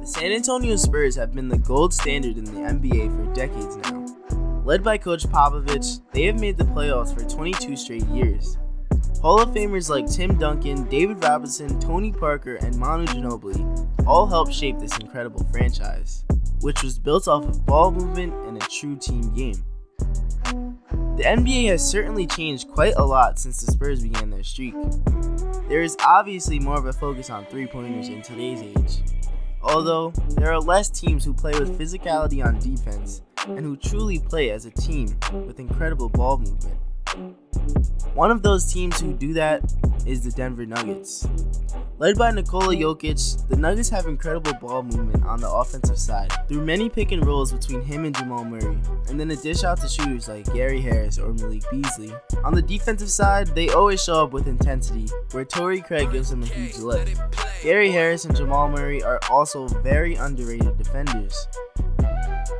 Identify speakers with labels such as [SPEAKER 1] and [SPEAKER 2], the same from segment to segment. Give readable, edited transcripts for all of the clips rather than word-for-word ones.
[SPEAKER 1] The San Antonio Spurs have been the gold standard in the NBA for decades now. Led by Coach Popovich, they have made the playoffs for 22 straight years. Hall of Famers like Tim Duncan, David Robinson, Tony Parker, and Manu Ginobili all helped shape this incredible franchise, which was built off of ball movement and a true team game. The NBA has certainly changed quite a lot since the Spurs began their streak. There is obviously more of a focus on three-pointers in today's age, although there are less teams who play with physicality on defense and who truly play as a team with incredible ball movement. One of those teams who do that is the Denver Nuggets. Led by Nikola Jokic, the Nuggets have incredible ball movement on the offensive side through many pick and rolls between him and Jamal Murray, and then a dish out to shooters like Gary Harris or Malik Beasley. On the defensive side, they always show up with intensity, where Torrey Craig gives them a huge lift. Gary Harris and Jamal Murray are also very underrated defenders.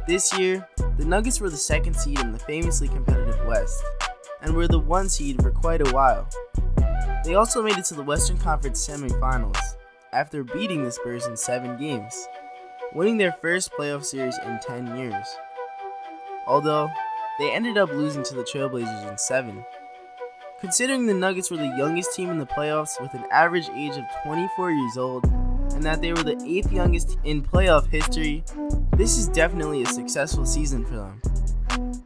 [SPEAKER 1] This year, the Nuggets were the second seed in the famously competitive West, and were the 1 seed for quite a while. They also made it to the Western Conference semifinals after beating the Spurs in 7 games, winning their first playoff series in 10 years. Although, they ended up losing to the Trailblazers in 7. Considering the Nuggets were the youngest team in the playoffs with an average age of 24 years old, and that they were the 8th youngest in playoff history, this is definitely a successful season for them.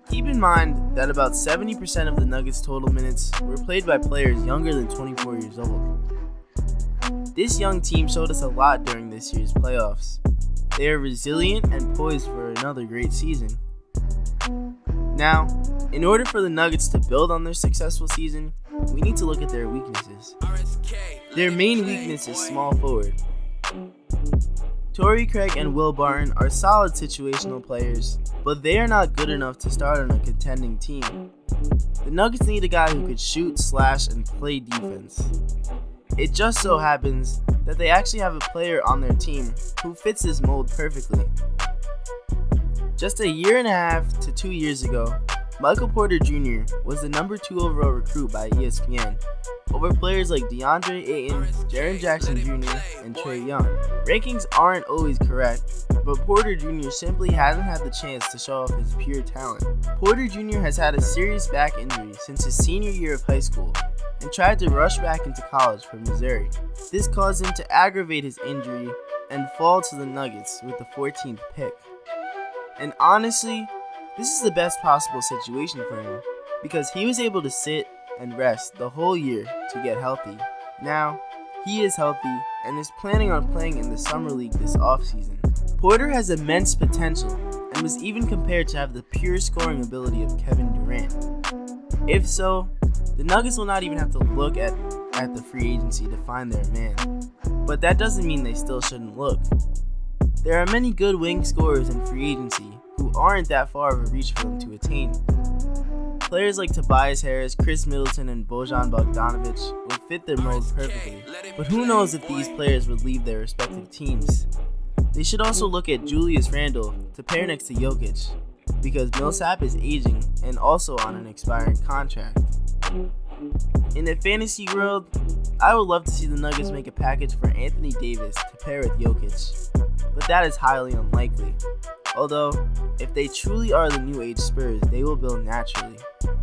[SPEAKER 1] Keep in mind that about 70% of the Nuggets' total minutes were played by players younger than 24 years old. This young team showed us a lot during this year's playoffs. They are resilient and poised for another great season. Now, in order for the Nuggets to build on their successful season, we need to look at their weaknesses. Their main weakness is small forward. Torrey Craig and Will Barton are solid situational players, but they are not good enough to start on a contending team. The Nuggets need a guy who could shoot, slash, and play defense. It just so happens that they actually have a player on their team who fits this mold perfectly. Just a year and a half to 2 years ago, Michael Porter Jr. was the number 2 overall recruit by ESPN, over players like DeAndre Ayton, Jaren Jackson Jr., and Trae Young. Rankings aren't always correct, but Porter Jr. simply hasn't had the chance to show off his pure talent. Porter Jr. has had a serious back injury since his senior year of high school and tried to rush back into college from Missouri. This caused him to aggravate his injury and fall to the Nuggets with the 14th pick. And honestly, this is the best possible situation for him because he was able to sit and rest the whole year to get healthy. Now, he is healthy and is planning on playing in the Summer League this offseason. Porter has immense potential and was even compared to have the pure scoring ability of Kevin Durant. If so, the Nuggets will not even have to look at the free agency to find their man. But that doesn't mean they still shouldn't look. There are many good wing scorers in free agency who aren't that far of a reach for them to attain. Players like Tobias Harris, Chris Middleton, and Bojan Bogdanovic would fit their mold perfectly, but who knows if these players would leave their respective teams. They should also look at Julius Randle to pair next to Jokic, because Millsap is aging and also on an expiring contract. In the fantasy world, I would love to see the Nuggets make a package for Anthony Davis to pair with Jokic, but that is highly unlikely. Although, if they truly are the new age Spurs, they will build naturally.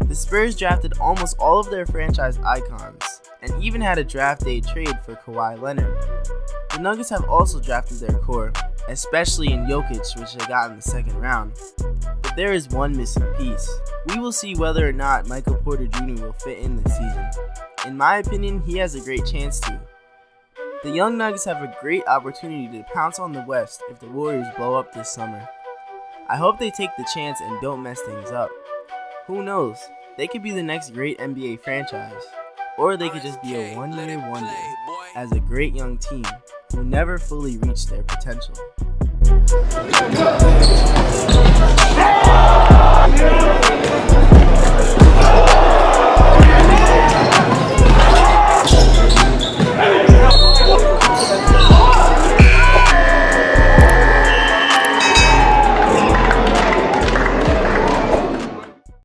[SPEAKER 1] The Spurs drafted almost all of their franchise icons, and even had a draft day trade for Kawhi Leonard. The Nuggets have also drafted their core, especially in Jokic, which they got in the second round. But there is one missing piece. We will see whether or not Michael Porter Jr. will fit in this season. In my opinion, he has a great chance to. The young Nuggets have a great opportunity to pounce on the West if the Warriors blow up this summer. I hope they take the chance and don't mess things up. Who knows? They could be the next great NBA franchise. Or they could just be a one-year wonder as a great young team who never fully reached their potential.